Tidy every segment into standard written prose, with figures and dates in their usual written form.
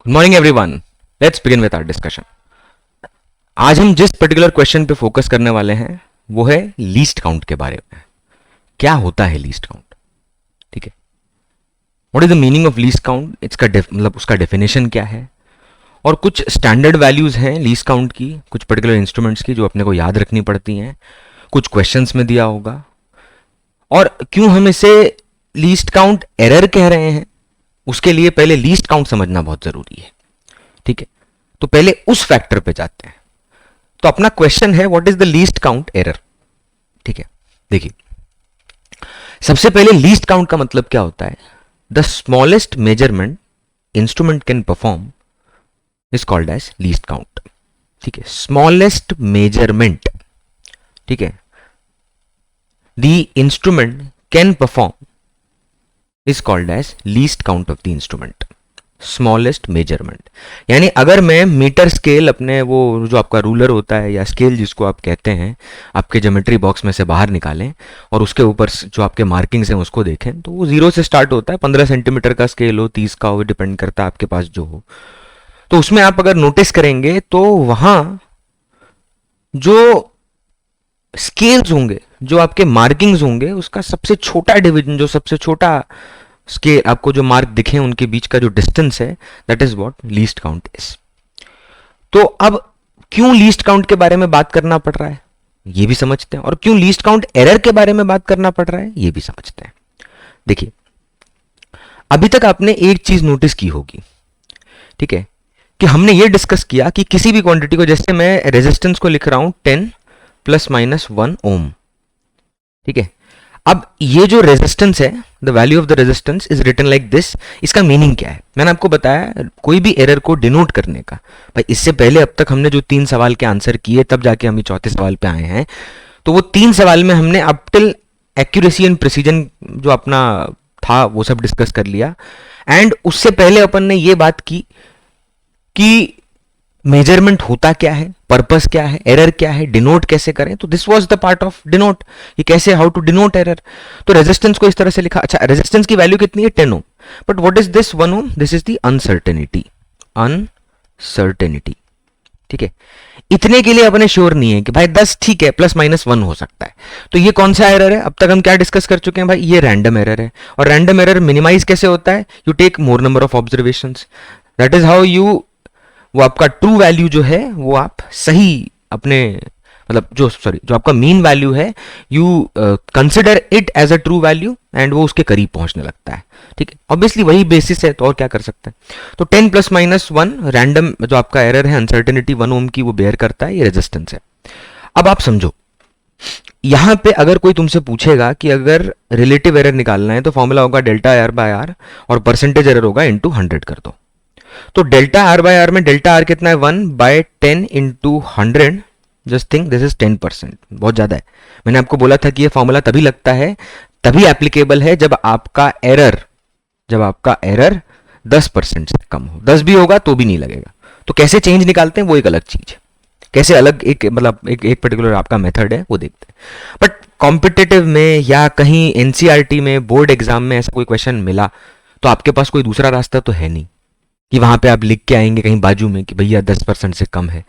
Good morning everyone, let's begin with our discussion. आज हम जिस पर्टिकुलर क्वेश्चन पे फोकस करने वाले हैं वो है लीस्ट काउंट के बारे में। क्या होता है लीस्ट काउंट? ठीक है, what is the meaning of least count, इसका मतलब उसका डेफिनेशन क्या है, और कुछ स्टैंडर्ड वैल्यूज हैं लीस्ट काउंट की, कुछ पर्टिकुलर इंस्ट्रूमेंट्स की जो अपने को याद रखनी पड़ती हैं, कुछ क्वेश्चंस में दिया होगा, और क्यों हम इसे लीस्ट काउंट एरर कह रहे हैं उसके लिए पहले लीस्ट काउंट समझना बहुत जरूरी है। ठीक है, तो पहले उस फैक्टर पे जाते हैं। तो अपना क्वेश्चन है what is the least count error. ठीक है, देखिए सबसे पहले लीस्ट काउंट का मतलब क्या होता है? The smallest measurement instrument can perform is called as least count. ठीक है, स्मॉलेस्ट मेजरमेंट, ठीक है, the instrument can perform is called as least count of the instrument, smallest measurement। यानी अगर मैं मीटर स्केल अपने वो जो आपका रूलर होता है या स्केल जिसको आप कहते हैं आपके ज्योमेट्री बॉक्स में से बाहर निकालें और उसके ऊपर जो आपके मार्किंग्स हैं उसको देखें तो वो 0 से स्टार्ट होता है। 15 सेंटीमीटर का स्केल हो, 30 का हो, डिपेंड करता है आपके पास जो हो। तो उसमें आप अगर नोटिस करेंगे तो वहां जो स्केल्स होंगे, जो आपके मार्किंग्स होंगे, उसका सबसे छोटा डिवीजन, जो सबसे छोटा स्केल आपको जो मार्क दिखे उनके बीच का जो डिस्टेंस है, that is what least count is. तो अब क्यों लीस्ट काउंट के बारे में बात करना पड़ रहा है ये भी समझते हैं, और क्यों लीस्ट काउंट एरर के बारे में बात करना पड़ रहा है ये भी समझते हैं। देखिए अभी तक आपने एक चीज नोटिस की होगी, ठीक है, कि हमने ये डिस्कस किया कि किसी भी क्वांटिटी को, जैसे मैं रेजिस्टेंस को लिख रहा हूं 10 ± 1 ओम। ठीक है, अब ये जो रेजिस्टेंस है, the value of the resistance is written like this. इसका मीनिंग क्या है? मैंने आपको बताया कोई भी एरर को डिनोट करने का। भाई इससे पहले अब तक हमने जो 3 सवाल के आंसर किए तब जाके हम चौथे सवाल पे आए हैं, तो वो 3 सवाल में हमने up till accuracy and precision जो अपना था वो सब डिस्कस कर लिया। एंड उससे पहले अपन ने ये बात की कि मेजरमेंट होता क्या है, पर्पस क्या है, एरर क्या है, डिनोट कैसे करें। तो this was the part of denote, ये कैसे, हाउ टू डिनोट एरर। तो रेजिस्टेंस को इस तरह से लिखा। अच्छा, रेजिस्टेंस की वैल्यू कितनी है? 10 ohm. But what is this 1 ohm? This is the uncertainty, uncertainty. ठीक है, इतने के लिए अपने श्योर नहीं है कि भाई 10 ठीक है, ±1 हो सकता है। तो ये कौन सा एरर है? अब तक हम क्या डिस्कस कर चुके हैं भाई? ये रैंडम एरर है। और रैंडम एरर मिनिमाइज कैसे होता है? You take more number of observations, that is how you, वो आपका ट्रू वैल्यू जो है वो आप सही अपने मतलब जो आपका मीन वैल्यू है, you consider it as a true value and वो उसके करीब पहुंचने लगता है। ठीक है, ऑब्वियसली वही बेसिस है, तो और क्या कर सकते हैं। तो 10 ± 1 रैंडम जो आपका एरर है, अनसर्टेनिटी 1 ओम की, वो बेयर करता है, ये रेजिस्टेंस है। अब आप समझो, यहां पे अगर कोई तुमसे पूछेगा कि अगर रिलेटिव एरर निकालना है तो फॉर्मूला होगा डेल्टा आर बाय आर और परसेंटेज एरर होगा इंटू 100 कर दो। तो डेल्टा आर बाय आर में डेल्टा आर कितना है? 1/10 into 100। Just think this is 10%, बहुत ज्यादा है। मैंने आपको बोला था कि ये फॉर्मूला तभी लगता है, तभी एप्लीकेबल है जब आपका एरर 10% से कम हो। 10 भी होगा तो भी नहीं लगेगा। तो कैसे चेंज निकालते हैं वो एक अलग चीज है, कैसे अलग एक मतलब एक पर्टिकुलर आपका मेथड है वो देखते हैं। बट कॉम्पिटिटिव में या कहीं एनसीईआरटी में, बोर्ड एग्जाम में ऐसा कोई क्वेश्चन मिला तो आपके पास कोई दूसरा रास्ता तो है नहीं कि वहां पे आप लिख के आएंगे कहीं बाजू में कि भैया 10% से कम है।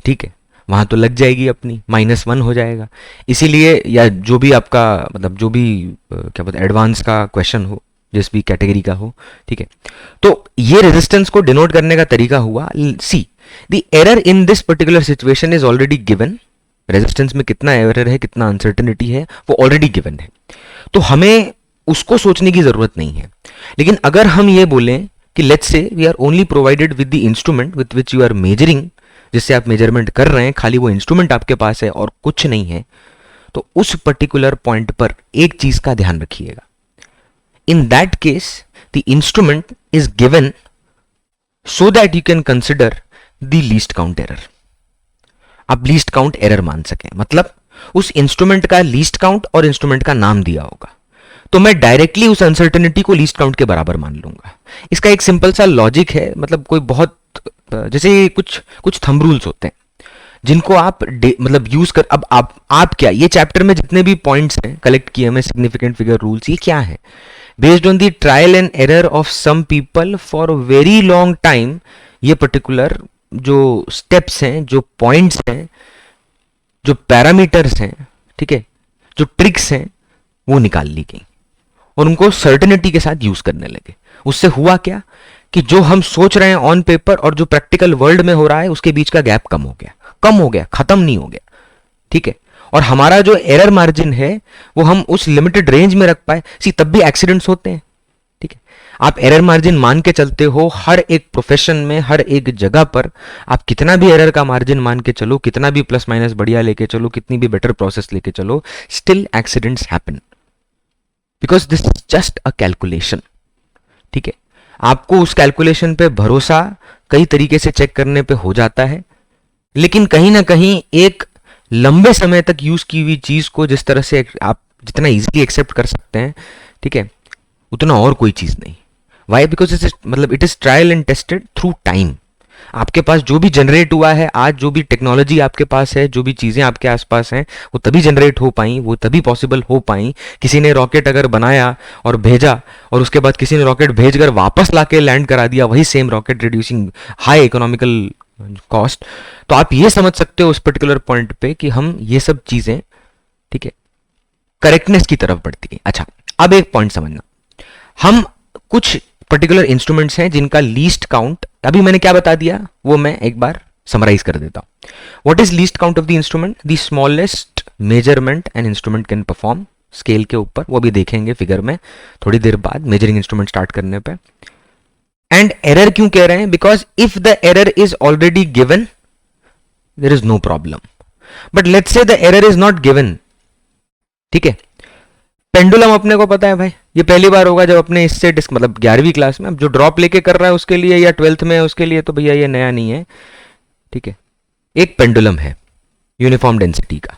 ठीक है, वहां तो लग जाएगी अपनी, -1 हो जाएगा। इसीलिए, या जो भी आपका मतलब जो भी क्या बोलते हैं एडवांस का क्वेश्चन हो, जिस भी कैटेगरी का हो, ठीक है, तो ये रेजिस्टेंस को डिनोट करने का तरीका हुआ। See the error in this particular situation is already given. Resistance में कितना एरर है, कितना अनसर्टेनिटी है, वो ऑलरेडी गिवन है, तो हमें उसको सोचने की जरूरत नहीं है। लेकिन अगर हम ये बोलें कि let's say we are only provided with the instrument with which you are measuring, जिससे आप मेजरमेंट कर रहे हैं, खाली वो इंस्ट्रूमेंट आपके पास है और कुछ नहीं है, तो उस पर्टिकुलर पॉइंट पर एक चीज का ध्यान रखिएगा। In that case the instrument is given so that you can consider the least count error. आप लीस्ट काउंट एरर मान सकें, मतलब उस इंस्ट्रूमेंट का लीस्ट काउंट और इंस्ट्रूमेंट का नाम दिया होगा, तो मैं डायरेक्टली उस अनसर्टेनिटी को लीस्ट काउंट के बराबर मान लूंगा। इसका एक सिंपल सा लॉजिक है, मतलब कोई बहुत, जैसे कुछ थंब रूल्स होते हैं जिनको आप मतलब यूज कर। अब आप क्या, ये चैप्टर में जितने भी पॉइंट्स हैं कलेक्ट किए मैं, सिग्निफिकेंट फिगर रूल्स, ये क्या है? Based on the trial and error of some people for very long time, ये पर्टिकुलर जो स्टेप्स हैं, जो पॉइंट्स हैं, जो पैरामीटर्स हैं, ठीक है, जो ट्रिक्स हैं, वो निकाल ली गई और उनको सर्टेनिटी के साथ यूज करने लगे। उससे हुआ क्या कि जो हम सोच रहे हैं ऑन पेपर और जो प्रैक्टिकल वर्ल्ड में हो रहा है उसके बीच का गैप कम हो गया, खत्म नहीं हो गया, ठीक है। और हमारा जो एरर मार्जिन है वो हम उस लिमिटेड रेंज में रख पाए। सी तब भी एक्सीडेंट्स होते हैं, ठीक है। आप एरर मार्जिन मान के चलते हो, हर एक प्रोफेशन में, हर एक जगह पर आप कितना भी एरर का मार्जिन मान के चलो, कितना भी प्लस माइनस बढ़िया लेके चलो, कितनी भी बेटर प्रोसेस लेके चलो, still accidents happen because this is just a calculation, ठीक है। आपको उस कैलकुलेशन पे भरोसा कई तरीके से चेक करने पे हो जाता है, लेकिन कहीं ना कहीं एक लंबे समय तक यूज की हुई चीज को जिस तरह से आप जितना इजीली एक्सेप्ट कर सकते हैं, ठीक है, उतना और कोई चीज नहीं। Why? Because it is trial and tested through time. आपके पास जो भी जनरेट हुआ है आज, जो भी टेक्नोलॉजी आपके पास है, जो भी चीजें आपके आसपास हैं, वो तभी जनरेट हो पाई, वो तभी पॉसिबल हो पाई। किसी ने रॉकेट अगर बनाया और भेजा और उसके बाद किसी ने रॉकेट भेजकर वापस लाके लैंड करा दिया, वही same rocket, reducing high economical cost, तो आप ये समझ सकते हो उस पर्टिकुलर पॉइंट पे कि हम ये सब चीजें, ठीक है, करेक्टनेस की तरफ बढ़ती है। अच्छा, अब एक पॉइंट समझना, हम कुछ पर्टिकुलर इंस्ट्रूमेंट्स हैं जिनका लीस्ट काउंट, अभी मैंने क्या बता दिया वो मैं एक बार समराइज कर देता हूं। What is least count of the instrument? The smallest measurement an instrument can perform, scale के ऊपर, वो भी देखेंगे फिगर में थोड़ी देर बाद मेजरिंग इंस्ट्रूमेंट स्टार्ट करने पे। एंड एरर क्यों कह रहे हैं? Because if the error is already given there is no problem, but let's say the error is not given, ठीक है। पेंडुलम अपने को पता है भाई, ये पहली बार होगा जब अपने इससे मतलब 11वीं क्लास में, अब जो ड्रॉप लेके कर रहा है उसके लिए या 12th में उसके लिए तो भैया ये नया नहीं है, ठीक है। एक पेंडुलम है यूनिफॉर्म डेंसिटी का,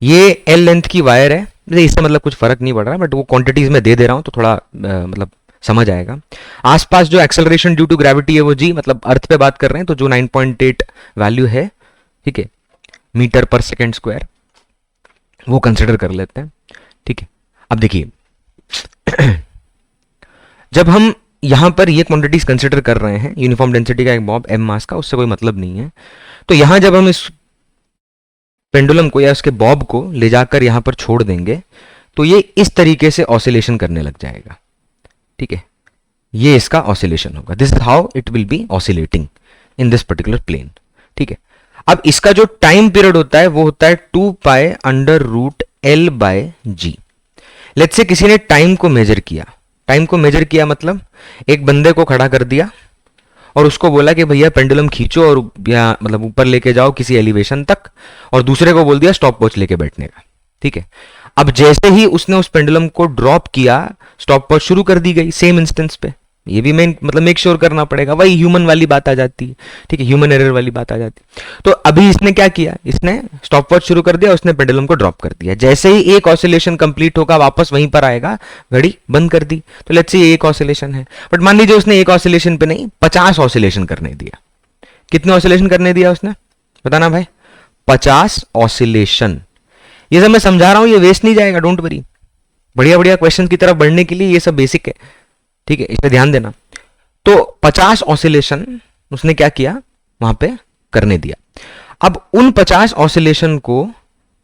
ये एल लेंथ की वायर है, इससे मतलब कुछ फर्क नहीं पड़ रहा, बट वो क्वांटिटीज में दे रहा हूं तो थोड़ा मतलब समझ आएगा। आसपास जो एक्सेलरेशन ड्यू टू ग्रेविटी है वो जी, मतलब अर्थ पे बात कर रहे हैं तो जो 9.8 वैल्यू है, ठीक है, मीटर पर सेकेंड स्क्वायर, वो कंसिडर कर लेते हैं, ठीक है। अब देखिए जब हम यहां पर ये क्वांटिटीज कंसिडर कर रहे हैं, यूनिफॉर्म डेंसिटी का एक बॉब एम मास का, उससे कोई मतलब नहीं है, तो यहां जब हम इस पेंडुलम को या उसके बॉब को ले जाकर यहां पर छोड़ देंगे तो ये इस तरीके से ऑसिलेशन करने लग जाएगा, ठीक है। ये इसका ऑसिलेशन होगा, this is how it will be oscillating in this particular plane, ठीक है। अब इसका जो टाइम पीरियड होता है वो होता है 2 pi under root L by G. Let's say किसी ने टाइम को मेजर किया, टाइम को मेजर किया मतलब एक बंदे को खड़ा कर दिया और उसको बोला कि भैया पेंडुलम खींचो और या मतलब ऊपर लेके जाओ किसी एलिवेशन तक, और दूसरे को बोल दिया स्टॉप वॉच लेके बैठने का, ठीक है। अब जैसे ही उसने उस पेंडुलम को ड्रॉप किया, स्टॉप वॉच शुरू कर दी गई सेम इंस्टेंस पे। ये भी मैं मतलब मेक श्योर करना पड़ेगा, वही ह्यूमन वाली बात आ जाती है, ठीक है, ह्यूमन एरर वाली बात आ जाती है। तो अभी इसने क्या किया, इसने स्टॉप वॉच शुरू कर दिया, उसने पेंडुलम को ड्रॉप कर दिया। जैसे ही एक ऑसिलेशन कंप्लीट होगा वापस वहीं पर आएगा, घड़ी बंद कर दी। तो लेट्स से ये एक ऑसिलेशन है, बट मान लीजिए उसने एक ऑसिलेशन पे नहीं 50 ऑसिलेशन करने दिया। कितने ऑसिलेशन करने दिया उसने, बताना भाई? 50 ऑसिलेशन। ये सब मैं समझा रहा हूं, ये वेस्ट नहीं जाएगा, डोंट वरी। बढ़िया बढ़िया क्वेश्चन की तरफ बढ़ने के लिए ये सब बेसिक है, ठीक है, इस पे ध्यान देना। तो 50 ऑसिलेशन उसने क्या किया, वहां पे करने दिया। अब उन 50 ऑसिलेशन को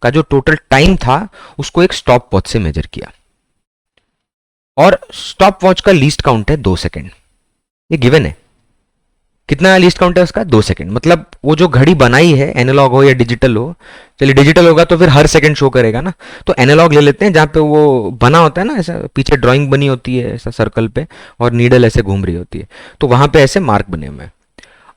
का जो टोटल टाइम था उसको एक स्टॉप वॉच से मेजर किया, और स्टॉप वॉच का लीस्ट काउंट है 2 सेकेंड। ये गिवन है, कितना लीस्ट काउंट है उसका? 2 सेकेंड। मतलब वो जो घड़ी बनाई है, एनालॉग हो या डिजिटल हो, चलिए डिजिटल होगा तो फिर हर सेकंड शो करेगा ना, तो एनालॉग ले लेते हैं जहां पे वो बना होता है ना, ऐसा पीछे ड्राइंग बनी होती है ऐसा सर्कल पे और नीडल ऐसे घूम रही होती है, तो वहां पे ऐसे मार्क बने हुए हैं।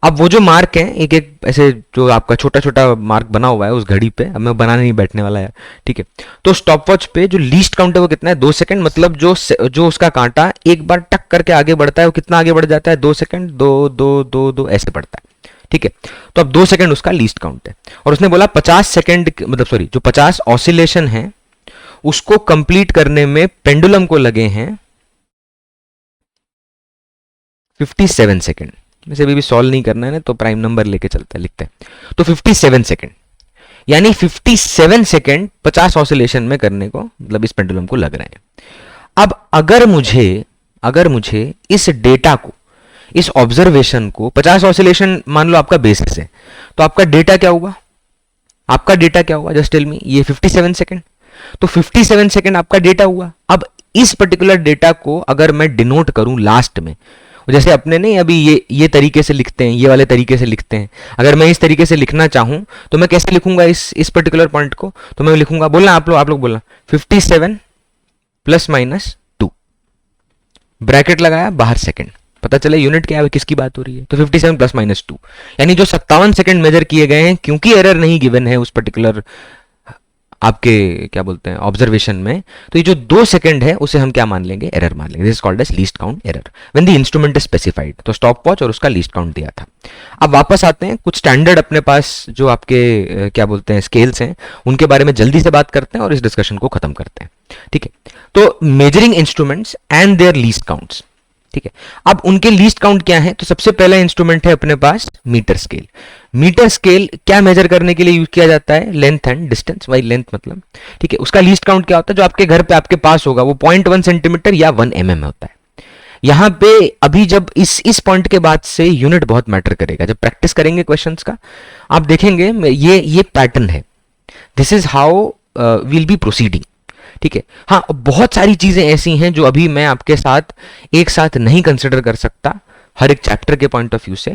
अब वो जो मार्क हैं, एक एक ऐसे जो आपका छोटा छोटा मार्क बना हुआ है उस घड़ी पे, अब मैं बनाने नहीं बैठने वाला है, ठीक है। तो स्टॉप वॉच पे जो लीस्ट काउंट है वो कितना है? 2 सेकंड। मतलब जो उसका कांटा एक बार टक करके आगे बढ़ता है वो कितना आगे बढ़ जाता है? 2 सेकंड, 2 ऐसे बढ़ता है, ठीक है। तो अब 2 सेकंड उसका लीस्ट काउंट है, और उसने बोला 50 सेकंड, मतलब सॉरी, जो 50 ऑसिलेशन है उसको कंप्लीट करने में पेंडुलम को लगे हैं 57 सेकंड। वैसे अभी भी सॉल्व नहीं करना है ना, तो प्राइम नंबर लेके चलते हैं, लिखते हैं। तो 57 सेकंड, यानी 57 सेकंड 50 ऑसिलेशन में करने को मतलब इस पेंडुलम को लग रहे हैं। अब अगर मुझे इस डेटा को, इस ऑब्जर्वेशन को 50 ऑसिलेशन मान लो आपका बेसिस है, तो आपका डेटा क्या होगा? आपका डेटा क्या हुआ? Just tell me. ये 57 सेकंड, तो 57 सेकंड आपका डेटा हुआ। अब इस पर्टिकुलर डेटा को अगर मैं डिनोट करूं लास्ट में, जैसे अपने नहीं अभी ये तरीके से लिखते हैं, ये वाले तरीके से लिखते हैं, अगर मैं इस तरीके से लिखना चाहूं तो मैं कैसे लिखूंगा इस पर्टिकुलर पॉइंट को? तो मैं लिखूंगा, बोलना आप लोग बोलना, 57 प्लस माइनस 2, ब्रैकेट लगाया, बाहर सेकंड, पता चला यूनिट क्या है, किसकी बात हो रही है। तो 57 प्लस माइनस 2 यानी जो 57 सेकंड मेजर किए गए हैं, क्योंकि एरर नहीं गिवन है उस पर्टिकुलर आपके क्या बोलते हैं ऑब्जर्वेशन में, तो ये जो 2 सेकंड है उसे हम क्या मान लेंगे? एरर मान लेंगे। This is called as least count error when the instrument is specified. तो स्टॉप वॉच और उसका लीस्ट काउंट दिया था। अब वापस आते हैं, कुछ स्टैंडर्ड अपने पास जो आपके क्या बोलते हैं स्केल्स हैं, उनके बारे में जल्दी से बात करते हैं और इस डिस्कशन को खत्म करते हैं। ठीक है, तो measuring instruments and their least counts. ठीक है, अब उनके लीस्ट काउंट क्या है? तो सबसे पहला इंस्ट्रूमेंट है अपने पास मीटर स्केल। मीटर स्केल क्या मेजर करने के लिए यूज किया जाता है? Length and distance, why length मतलब। ठीक है, उसका लीस्ट काउंट क्या होता है? जो आपके घर पे आपके पास होगा वो 0.1 सेंटीमीटर या 1 mm होता है। यहां पे अभी जब इस पॉइंट के बाद से यूनिट बहुत मैटर करेगा। जब प्रैक्टिस करेंगे क्वेश्चंस का आप देखेंगे ये पैटर्न है। This is how will be proceeding. ठीक है, हाँ बहुत सारी चीजें ऐसी हैं जो अभी मैं आपके साथ एक साथ नहीं कंसिडर कर सकता हर एक चैप्टर के पॉइंट ऑफ व्यू से।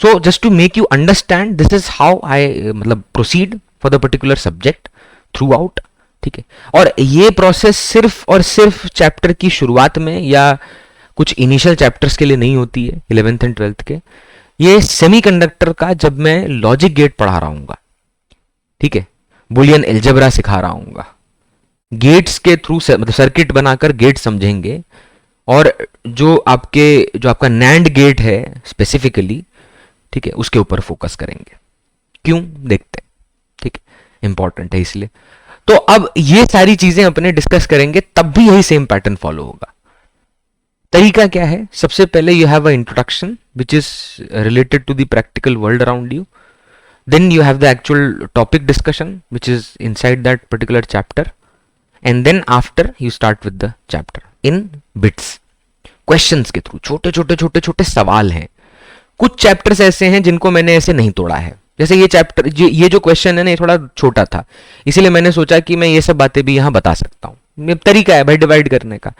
So just to make you understand this is how I मतलब proceed for the particular subject throughout. ठीक है, और ये प्रोसेस सिर्फ और सिर्फ चैप्टर की शुरुआत में या कुछ इनिशियल चैप्टर्स के लिए नहीं होती है 11th एंड 12th के। ये सेमीकंडक्टर का जब मैं लॉजिक गेट पढ़ा रहा हूंगा, ठीक है, बुलियन एल्जेब्रा सिखा रहा हूंगा, गेट्स के थ्रू मतलब सर्किट बनाकर गेट समझेंगे, और जो आपका नैंड गेट है स्पेसिफिकली, ठीक है, उसके ऊपर फोकस करेंगे। क्यों देखते हैं, ठीक है, इंपॉर्टेंट है इसलिए। तो अब ये सारी चीजें अपने डिस्कस करेंगे, तब भी यही सेम पैटर्न फॉलो होगा। तरीका क्या है? सबसे पहले you have a introduction which is related to the practical world around you, then you have the actual topic discussion which is inside that particular chapter, and then after you start with the chapter in bits, questions के through. छोटे छोटे सवाल हैं। कुछ chapters ऐसे हैं जिनको मैंने ऐसे नहीं तोड़ा है, जैसे ये चैप्टर, ये जो क्वेश्चन है ना, ये थोड़ा छोटा था, इसीलिए मैंने सोचा कि मैं ये सब बातें भी यहां बता सकता हूं। तरीका है भाई डिवाइड करने का,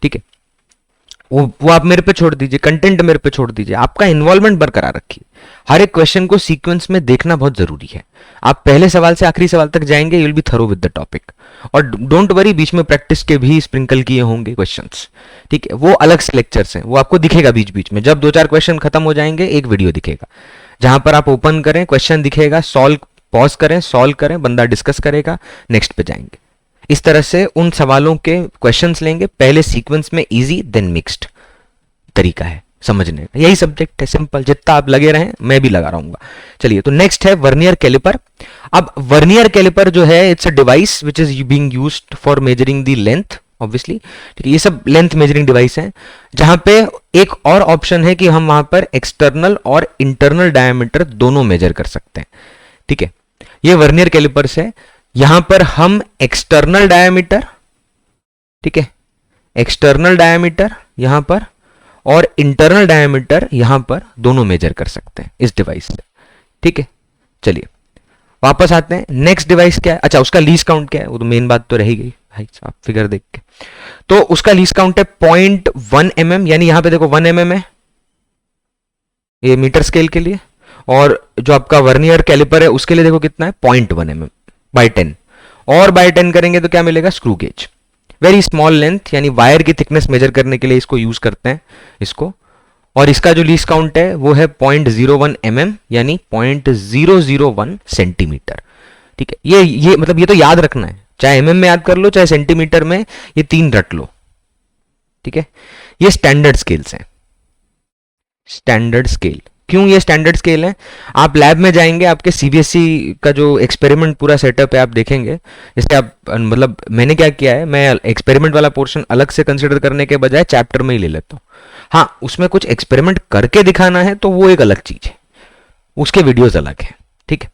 ठीक है, वो आप मेरे पे छोड़ दीजिए, कंटेंट मेरे पे छोड़ दीजिए, आपका इन्वॉल्वमेंट बरकरार रखिए। हर एक क्वेश्चन को सीक्वेंस में देखना बहुत जरूरी है। आप पहले सवाल से आखिरी सवाल तक जाएंगे, you will be thorough with the topic. और डोंट वरी, बीच में प्रैक्टिस के भी स्प्रिंकल किए होंगे क्वेश्चंस, ठीक है, वो अलग से लेक्चर्स हैं, वो आपको दिखेगा बीच बीच में। जब 2-4 क्वेश्चन खत्म हो जाएंगे, एक वीडियो दिखेगा जहां पर आप ओपन करें, क्वेश्चन दिखेगा, सॉल्व, पॉज करें, सॉल्व करें, बंदा डिस्कस करेगा, नेक्स्ट पे जाएंगे। इस तरह से उन सवालों के क्वेश्चंस लेंगे, पहले सीक्वेंस में इजी देन मिक्स्ड तरीका है समझने का। यही सब्जेक्ट है, सिंपल। जितना आप लगे रहें मैं भी लगा रहूंगा। चलिए, तो नेक्स्ट है वर्नियर कैलिपर। अब वर्नियर कैलिपर जो है, it's a device which is being used for measuring the length, obviously, ठीक है, ये सब लेंथ मेजरिंग डिवाइस हैं। जहां पे एक और ऑप्शन है कि हम वहां पर एक्सटर्नल और इंटरनल डायमीटर दोनों मेजर कर सकते हैं, ठीक है। ये वर्नियर कैलिपर्स है। यहां पर हम एक्सटर्नल डायमीटर, ठीक है, एक्सटर्नल डायमीटर यहां पर और इंटरनल डायमीटर यहां पर दोनों मेजर कर सकते हैं इस डिवाइस से, ठीक है। चलिए वापस आते हैं। नेक्स्ट डिवाइस क्या है? अच्छा, उसका लीस्ट काउंट क्या है? वो तो मेन बात तो रही गई भाई साहब, फिगर देख के। तो उसका लीस्ट काउंट है 0.1 mm, यानी यहां पे देखो 1 mm है ये मीटर स्केल के लिए, और जो आपका वर्नियर कैलिपर है उसके लिए देखो कितना है, 0.1 mm बाई 10, और बाई 10 करेंगे तो क्या मिलेगा? Screw gauge. Very small length, यानी वायर की थिकनेस मेजर करने के लिए इसको यूज करते हैं इसको। और इसका जो लीस्ट काउंट है वो है 0.01 mm, यानी 0.001 सेंटीमीटर, ठीक है। ये मतलब ये तो याद रखना है, चाहे mm में याद कर लो चाहे सेंटीमीटर में, ये 3 रट लो, ठीक है। ये स्टैंडर्ड स्केल्स हैं। स्टैंडर्ड स्केल क्यों ये स्टैंडर्ड स्केल है? आप लैब में जाएंगे, आपके सीबीएसई का जो एक्सपेरिमेंट पूरा सेटअप है आप देखेंगे। जैसे आप मतलब मैंने क्या किया है, मैं एक्सपेरिमेंट वाला पोर्शन अलग से कंसिडर करने के बजाय चैप्टर में ही ले लेता हूँ। हाँ, उसमें कुछ एक्सपेरिमेंट करके दिखाना है तो वो एक अलग चीज है, उसके वीडियोज अलग है, ठीक है।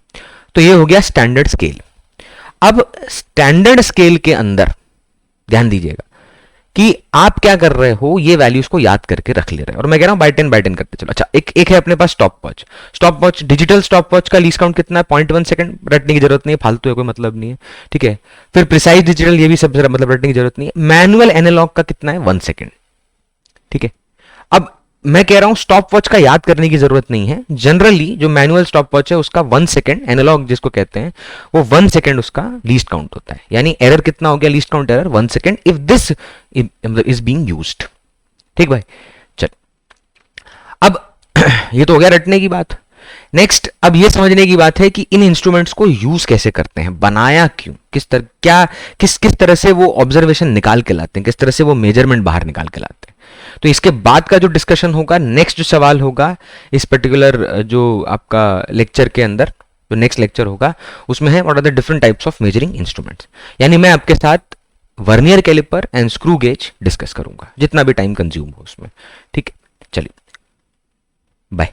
तो ये हो गया स्टैंडर्ड स्केल। अब स्टैंडर्ड स्केल के अंदर ध्यान दीजिएगा, कि आप क्या कर रहे हो, ये वैल्यूज को याद करके रख ले रहे हो। और मैं कह रहा हूं बाय 10 करते चलो। अच्छा, एक है अपने पास stop watch. Stop watch, digital stop watch का लीस्ट काउंट कितना है? 0.1 सेकंड। रटने की जरूरत नहीं है, फालतू है, कोई मतलब नहीं है, ठीक है। फिर प्रिसाइज डिजिटल, ये भी सब मतलब रटने की जरूरत नहीं है। मैनुअल एनालॉग का कितना है? 1 सेकंड, ठीक है। अब मैं कह रहा हूं स्टॉप वॉच का याद करने की जरूरत नहीं है। जनरली जो मैनुअल स्टॉप वॉच है उसका 1 सेकंड, एनालॉग जिसको कहते हैं, वो 1 सेकंड उसका लीस्ट काउंट होता है। यानी एरर कितना हो गया? Least count error 1 second if this is being used. ठीक भाई, चल। अब ये तो हो गया रटने की बात। नेक्स्ट, अब ये समझने की बात है कि इन इंस्ट्रूमेंट्स को यूज कैसे करते हैं, बनाया क्यों, किस तरह, क्या किस तरह से वो ऑब्जर्वेशन निकाल के लाते हैं, किस तरह से वो मेजरमेंट बाहर निकाल के लाते हैं। तो इसके बाद का जो डिस्कशन होगा, नेक्स्ट जो सवाल होगा इस पर्टिकुलर जो आपका लेक्चर के अंदर, जो नेक्स्ट लेक्चर होगा उसमें है what are the different types of measuring instruments. यानी मैं आपके साथ vernier caliper and screw gauge discuss करूंगा, जितना भी टाइम कंज्यूम हो उसमें। ठीक है, चलिए बाय।